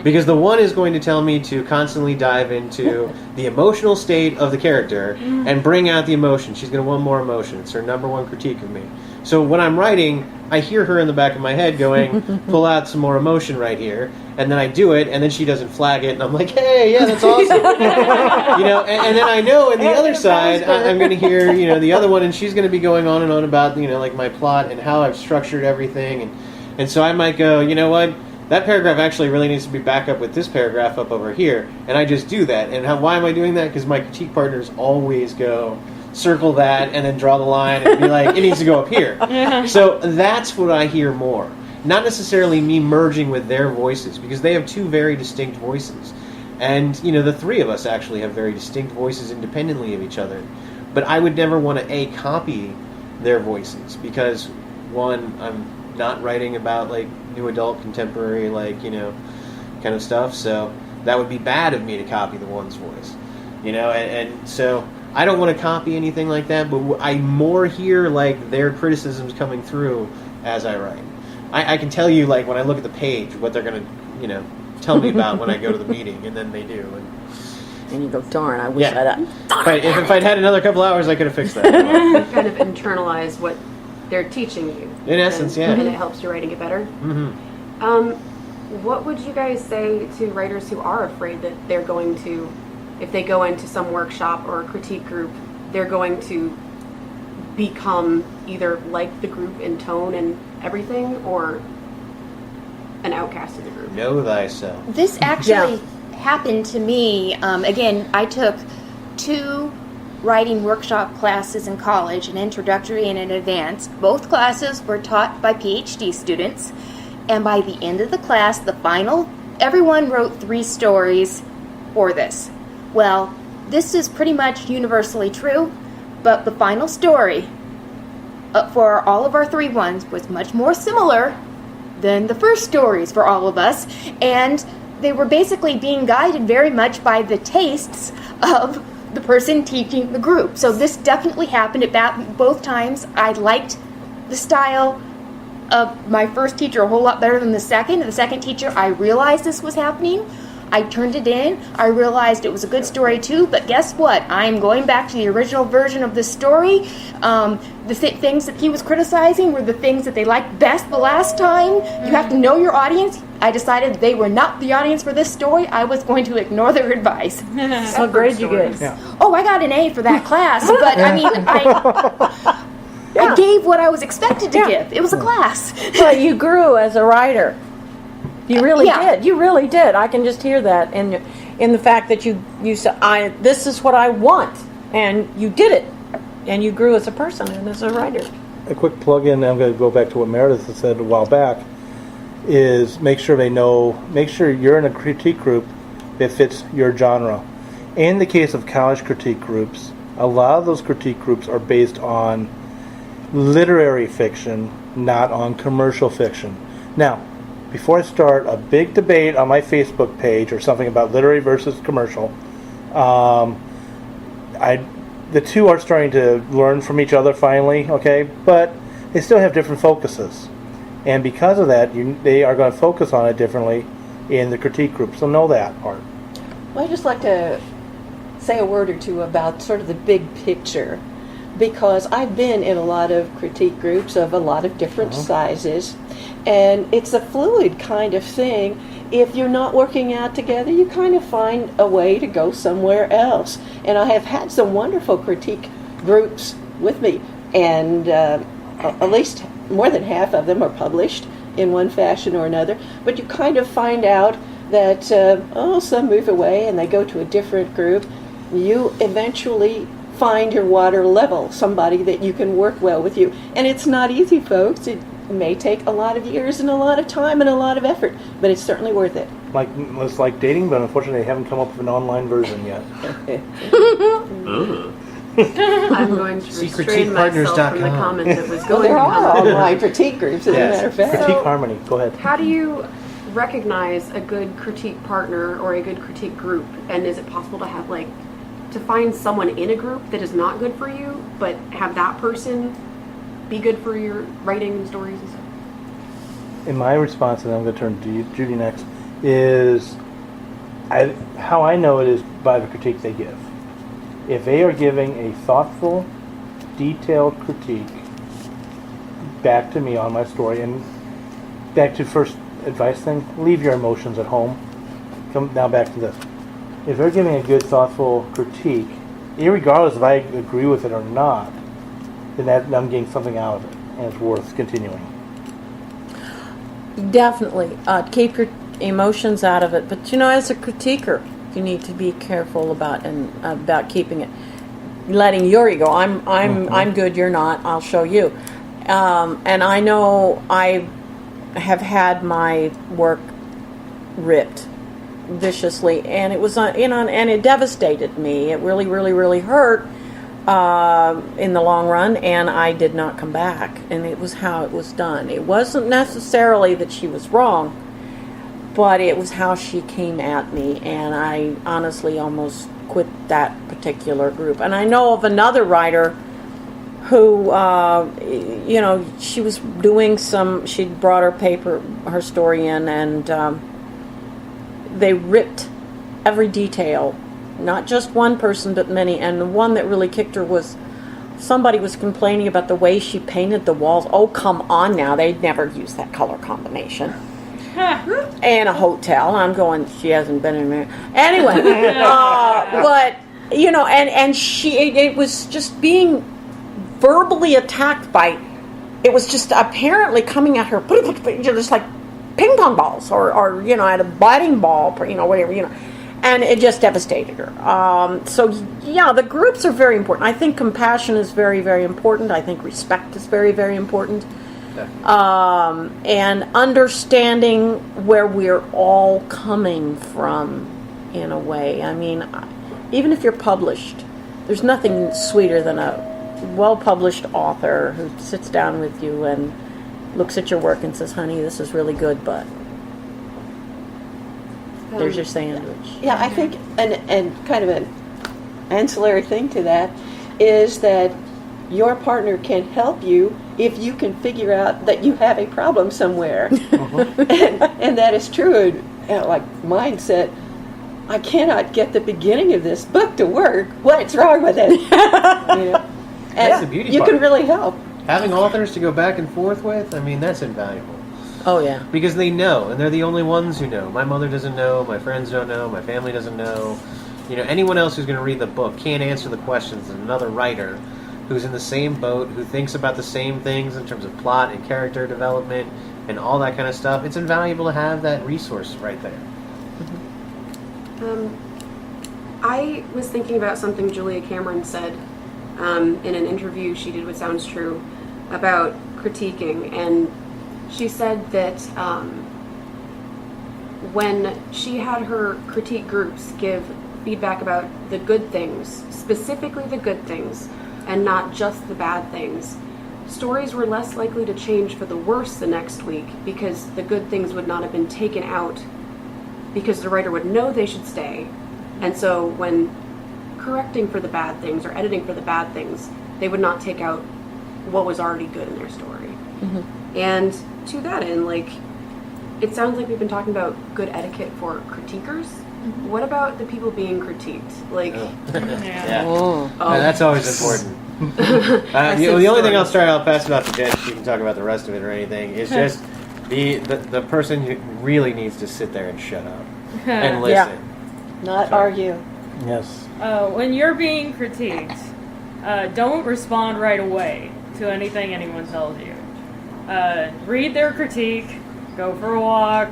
Because the one is going to tell me to constantly dive into the emotional state of the character and bring out the emotion. She's going to want more emotion. It's her number one critique of me. So when I'm writing, I hear her in the back of my head going, pull out some more emotion right here. And then I do it, and then she doesn't flag it, and I'm like, hey, yeah, that's awesome. You know, and then I know on the other side, I'm going to hear, you know, the other one, and she's going to be going on and on about, you know, like my plot and how I've structured everything. And so I might go, you know what? That paragraph actually really needs to be back up with this paragraph up over here. And I just do that. And why am I doing that? Because my critique partners always go, circle that, and then draw the line and be like, it needs to go up here. So that's what I hear more. Not necessarily me merging with their voices, because they have two very distinct voices. And, you know, the three of us actually have very distinct voices independently of each other. But I would never want to, copy their voices, because, one, I'm not writing about, like, new adult contemporary, like, you know, kind of stuff, so that would be bad of me to copy the one's voice, you know, and so I don't want to copy anything like that, but I more hear, like, their criticisms coming through as I write. I can tell you, like, when I look at the page, what they're going to, you know, tell me about when I go to the meeting, and then they do. And you go, darn, I wish I'd if I'd had another couple hours, I could have fixed that. You kind of internalize what they're teaching you. In essence, yeah. And it helps your writing get better. What would you guys say to writers who are afraid that they're going to, if they go into some workshop or a critique group, they're going to become either like the group in tone and everything, or an outcast of the group? Know thyself. This actually happened to me. Again, I took two writing workshop classes in college, an introductory and an advanced. Both classes were taught by PhD students, and by the end of the class, everyone wrote 3 stories for this. Well, this is pretty much universally true, but the final story for all of our 3 ones was much more similar than the first stories for all of us, and they were basically being guided very much by the tastes of the person teaching the group. So this definitely happened at both times. I liked the style of my first teacher a whole lot better than the second. The second teacher, I realized this was happening. I turned it in. I realized it was a good story too, but guess what? I'm going back to the original version of the story. The things that he was criticizing were the things that they liked best the last time. You have to know your audience. I decided they were not the audience for this story. I was going to ignore their advice. What grade you get? Yeah. Oh, I got an A for that class, but I mean, I gave what I was expected to give. It was a class. Well, you grew as a writer. You really did. You really did. I can just hear that in the fact that you said, this is what I want, and you did it, and you grew as a person and as a writer. A quick plug-in, I'm going to go back to what Meredith had said a while back, is make sure you're in a critique group that fits your genre. In the case of college critique groups, a lot of those critique groups are based on literary fiction, not on commercial fiction. Now, before I start a big debate on my Facebook page or something about literary versus commercial, the two are starting to learn from each other finally, okay? But they still have different focuses. And because of that, they are going to focus on it differently in the critique group. So know that part. Well, I'd just like to say a word or two about sort of the big picture, because I've been in a lot of critique groups of a lot of different sizes, and it's a fluid kind of thing. If you're not working out together, you kind of find a way to go somewhere else. And I have had some wonderful critique groups with me, and at least more than half of them are published in one fashion or another. But you kind of find out that, some move away and they go to a different group. You eventually find your water level, somebody that you can work well with you. And it's not easy, folks. It may take a lot of years and a lot of time and a lot of effort, but it's certainly worth it. It's like dating, but unfortunately they haven't come up with an online version yet. I'm going to restrain myself from the comment that was going there on. are online critique groups, as a matter of fact. Critique Harmony, go ahead. How do you recognize a good critique partner or a good critique group? And is it possible to have, to find someone in a group that is not good for you, but have that person be good for your writing and stories and stuff? In my response, and I'm going to turn to Judy next, is how I know it is by the critique they give. If they are giving a thoughtful, detailed critique back to me on my story, and back to first advice thing, leave your emotions at home. Come now back to this. If they're giving a good, thoughtful critique, irregardless if I agree with it or not, then I'm getting something out of it, and it's worth continuing. Definitely. Keep your emotions out of it. But, as a critiquer, you need to be careful about keeping it, letting your ego. I'm good. You're not. I'll show you. And I know I have had my work ripped viciously, and it was and it devastated me. It really, really, really hurt in the long run, and I did not come back. And it was how it was done. It wasn't necessarily that she was wrong, but it was how she came at me, and I honestly almost quit that particular group. And I know of another writer who, she was doing she'd brought her story in, and they ripped every detail, not just one person, but many. And the one that really kicked her was somebody was complaining about the way she painted the walls. Oh, come on now. They'd never use that color combination. And a hotel. I'm going, she hasn't been in there. Anyway, but, and it was just being verbally attacked by, it was just apparently coming at her, just like ping pong balls or at a batting ball, whatever, And it just devastated her. So, yeah, the groups are very important. I think compassion is very, very important. I think respect is very, very important. And understanding where we're all coming from, in a way. I mean, even if you're published, there's nothing sweeter than a well-published author who sits down with you and looks at your work and says, honey, this is really good, but there's your sandwich. Yeah, I think, and kind of an ancillary thing to that is that your partner can help you if you can figure out that you have a problem somewhere. And that is true. Like mine said, I cannot get the beginning of this book to work. What's wrong with it? And that's the beauty you part. can really help. Having authors to go back and forth with, I mean, that's invaluable. Oh, yeah. Because they know, and they're the only ones who know. My mother doesn't know, my friends don't know, my family doesn't know. Anyone else who's going to read the book can't answer the questions that another writer who's in the same boat, who thinks about the same things in terms of plot and character development and all that kind of stuff. It's invaluable to have that resource right there. I was thinking about something Julia Cameron said in an interview she did with Sounds True about critiquing, and she said that when she had her critique groups give feedback about the good things, specifically the good things, and not just the bad things, stories were less likely to change for the worse the next week because the good things would not have been taken out because the writer would know they should stay. And so when correcting for the bad things or editing for the bad things, they would not take out what was already good in their story. Mm-hmm. And to that end, it sounds like we've been talking about good etiquette for critiquers. Mm-hmm. What about the people being critiqued? Yeah. Oh, that's always important. The only thing I'll pass it off to Jen, she can talk about the rest of it or anything, is just the person who really needs to sit there and shut up and listen. Yeah. Not argue. Yes. When you're being critiqued, don't respond right away to anything anyone tells you. Read their critique, go for a walk,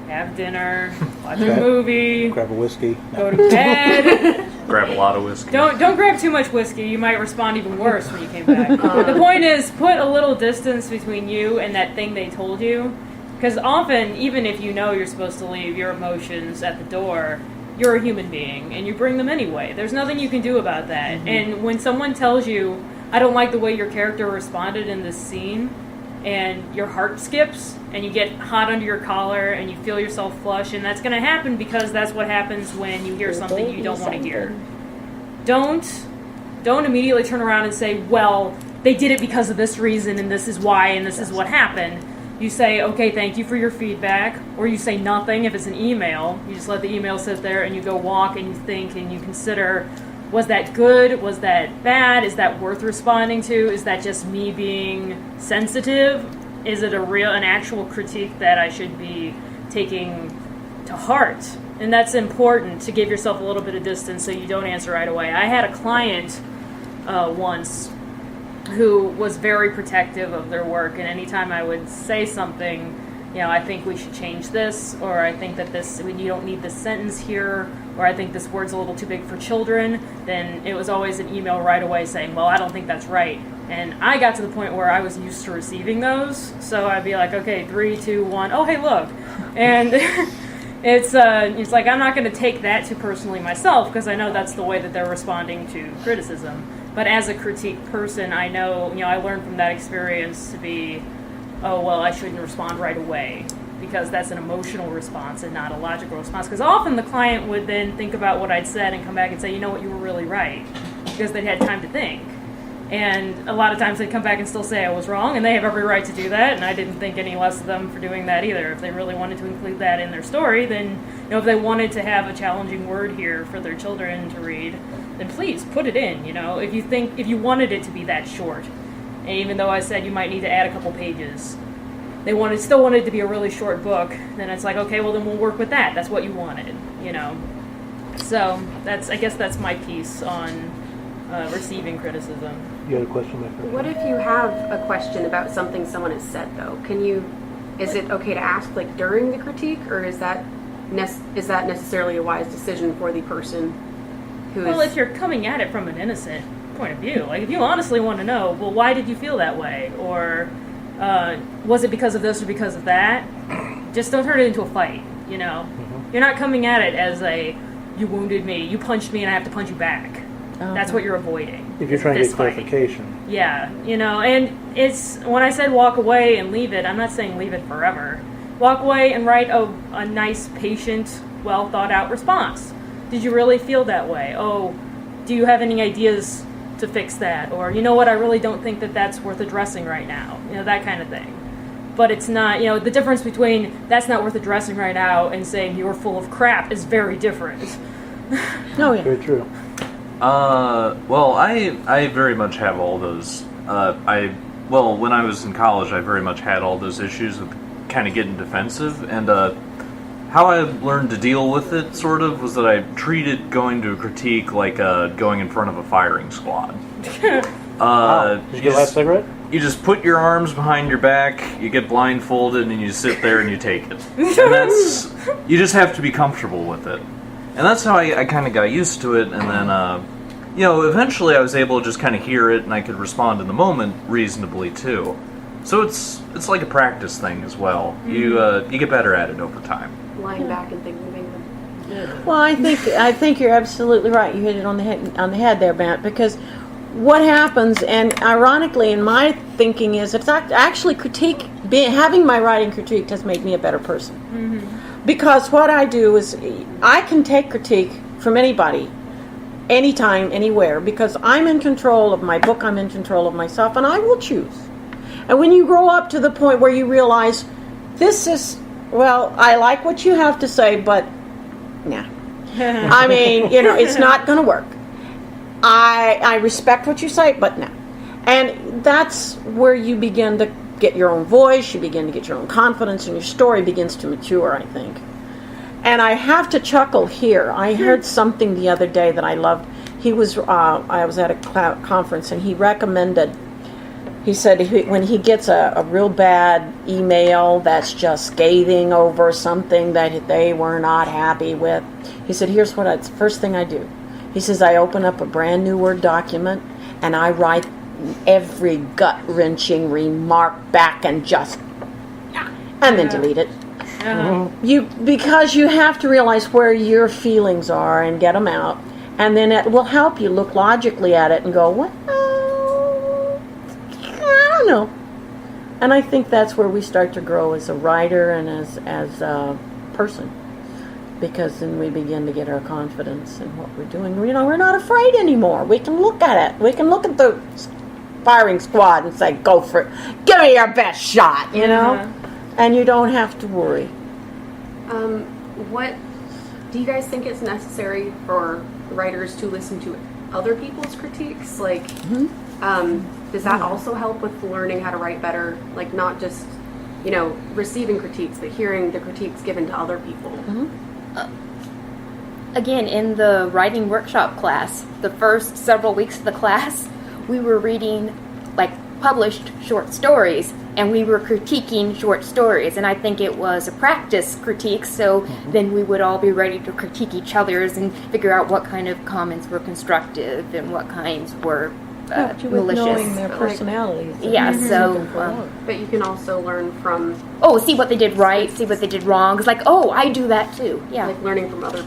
have dinner, watch a movie, grab a whiskey, go to bed. Grab a lot of whiskey. Don't grab too much whiskey. You might respond even worse when you came back. The point is, put a little distance between you and that thing they told you. Because often, even if you know you're supposed to leave your emotions at the door, you're a human being, and you bring them anyway. There's nothing you can do about that. Mm-hmm. And when someone tells you, I don't like the way your character responded in this scene, and your heart skips, and you get hot under your collar, and you feel yourself flush, and that's going to happen because that's what happens when you hear something you don't want to hear. Don't immediately turn around and say, well, they did it because of this reason, and this is why, and this is what happened. You say, okay, thank you for your feedback, or you say nothing if it's an email. You just let the email sit there, and you go walk, and you think, and you consider, was that good? Was that bad? Is that worth responding to? Is that just me being sensitive? Is it an actual critique that I should be taking to heart? And that's important, to give yourself a little bit of distance so you don't answer right away. I had a client once who was very protective of their work, and anytime I would say something, I think we should change this, or I think that you don't need this sentence here, or I think this word's a little too big for children, then it was always an email right away saying, well, I don't think that's right. And I got to the point where I was used to receiving those, so I'd be like, okay, 3, 2, 1, oh, hey, look. And it's like I'm not going to take that too personally myself, because I know that's the way that they're responding to criticism. But as a critique person, I know, I learned from that experience to be, oh, well, I shouldn't respond right away, because that's an emotional response and not a logical response. Because often the client would then think about what I'd said and come back and say, you know what, you were really right, because they'd had time to think. And a lot of times they'd come back and still say I was wrong, and they have every right to do that, and I didn't think any less of them for doing that either. If they really wanted to include that in their story, then, if they wanted to have a challenging word here for their children to read, then please put it in, if you wanted it to be that short. And even though I said you might need to add a couple pages, they still wanted it to be a really short book, then it's like, okay, well then we'll work with that. That's what you wanted, So I guess that's my piece on receiving criticism. You had a question, my friend? What if you have a question about something someone has said, though? Is it okay to ask, during the critique, or is that is that necessarily a wise decision for the person who is... Well, if you're coming at it from an innocent point of view, like if you honestly want to know, well, why did you feel that way? Or was it because of this or because of that? Just don't turn it into a fight, you know? Mm-hmm. You're not coming at it as you wounded me, you punched me, and I have to punch you back. That's what you're avoiding. If you're trying to get clarification. Yeah, you know, and it's, when I said walk away and leave it, I'm not saying leave it forever. Walk away and write a nice, patient, well thought out response. Did you really feel that way? Oh, do you have any ideas to fix that? Or, you know what, I really don't think that that's worth addressing right now. You know, that kind of thing. But it's not, you know, the difference between that's not worth addressing right now and saying you're full of crap is very different. Oh, yeah. Very true. Well, I very much have all those. When I was in college, I very much had all those issues with kind of getting defensive, and how I learned to deal with it, sort of, was that I treated going to a critique like going in front of a firing squad. Did you get a last cigarette? You just put your arms behind your back, you get blindfolded, and you sit there and you take it. And you just have to be comfortable with it. And that's how I kind of got used to it, and then, eventually I was able to just kind of hear it, and I could respond in the moment reasonably, too. So it's like a practice thing as well. Mm-hmm. You get better at it over time. Lying back and thinking of England. Well, I think you're absolutely right. You hit it on the head there, Matt, because what happens, and ironically in my thinking, is it's actually having my writing critiqued has made me a better person. Mm-hmm. Because what I do is I can take critique from anybody, anytime, anywhere, because I'm in control of my book, I'm in control of myself, and I will choose. And when you grow up to the point where you realize, this is, well, I like what you have to say, but, nah. I mean, it's not going to work. I respect what you say, but no. And that's where you begin to get your own voice, you begin to get your own confidence, and your story begins to mature, I think. And I have to chuckle here. I heard something the other day that I loved. I was at a conference, and he recommended, he said when he gets a real bad email that's just scathing over something that they were not happy with, he said, here's it's the first thing I do. He says, I open up a brand new Word document, and I write every gut-wrenching remark back and then delete it. Because you have to realize where your feelings are and get them out, and then it will help you look logically at it and go, well, I don't know. And I think that's where we start to grow as a writer and as a person, because then we begin to get our confidence in what we're doing. We're not afraid anymore. We can look at it. We can look at the firing squad and say, go for it. Give me your best shot, And you don't have to worry. What do you guys think it's necessary for writers to listen to other people's critiques? Like, does that also help with learning how to write better? Like, not just, receiving critiques, but hearing the critiques given to other people. Again, in the writing workshop class, the first several weeks of the class, we were reading published short stories, and we were critiquing short stories, and I think it was a practice critique, so then we would all be ready to critique each other's and figure out what kind of comments were constructive and what kinds were malicious. Knowing their personalities. Yeah, so... but you can also learn from... Oh, see what they did right, see what they did wrong. It's like, oh, I do that too. Yeah. Like learning from other...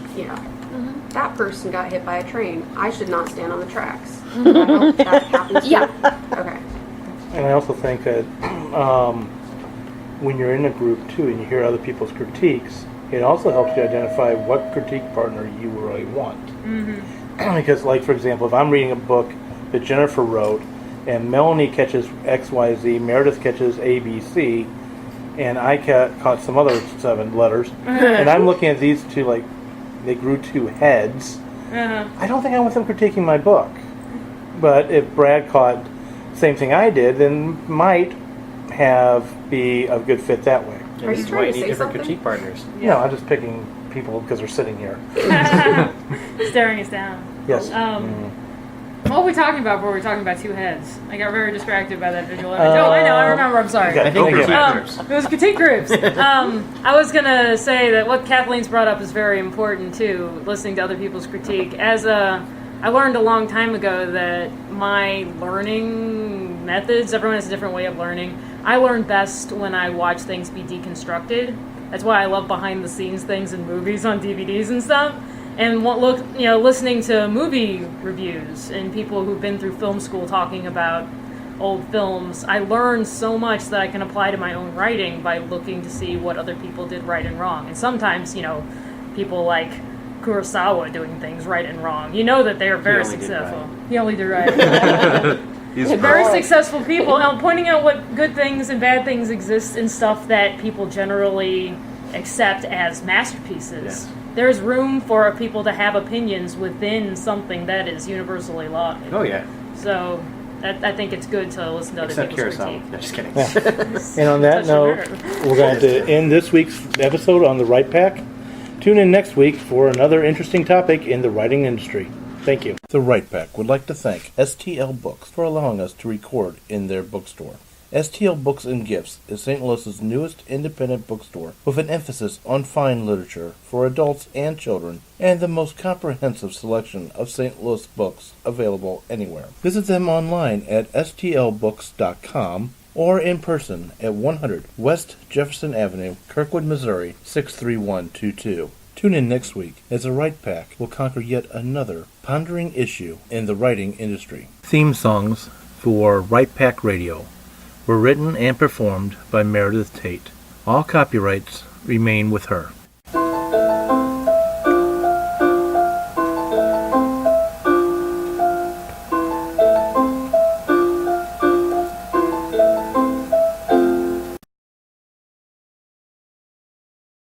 That person got hit by a train. I should not stand on the tracks. That happens to you? Okay. And I also think that when you're in a group, too, and you hear other people's critiques, it also helps you identify what critique partner you really want. Because, for example, if I'm reading a book that Jennifer wrote, and Melanie catches XYZ, Meredith catches ABC, and I caught some other 7 letters, and I'm looking at these two they grew 2 heads, I don't think I want them critiquing my book. But if Brad caught same thing I did, then might be a good fit that way. Are you trying to say different something? critique partners? No, I'm just picking people because they're sitting here. Staring us down. Yes. What were we talking about before we were talking about two heads? I got very distracted by that visual image. I know, I remember, I'm sorry. I think critique groups. It was critique groups. I was going to say that what Kathleen's brought up is very important, too, listening to other people's critique. I learned a long time ago that my learning methods, everyone has a different way of learning. I learn best when I watch things be deconstructed. That's why I love behind-the-scenes things in movies on DVDs and stuff. And listening to movie reviews and people who've been through film school talking about old films, I learned so much that I can apply to my own writing by looking to see what other people did right and wrong. And sometimes, people like Kurosawa doing things right and wrong. You know that they are very successful. He only did right. He's very successful people. Now, pointing out what good things and bad things exist in stuff that people generally accept as masterpieces. Yes. There's room for people to have opinions within something that is universally lauded. Oh, yeah. So I think it's good to listen to other people's critique. No, just kidding. And on that note, we're going to end this week's episode on the Right Pack. Tune in next week for another interesting topic in the writing industry. Thank you. The Right Pack would like to thank STL Books for allowing us to record in their bookstore. STL Books and Gifts is St. Louis's newest independent bookstore with an emphasis on fine literature for adults and children and the most comprehensive selection of St. Louis books available anywhere. Visit them online at stlbooks.com or in person at 100 West Jefferson Avenue, Kirkwood, Missouri 63122. Tune in next week as the Right Pack will conquer yet another pondering issue in the writing industry. Theme songs for Right Pack Radio were written and performed by Meredith Tate. All copyrights remain with her.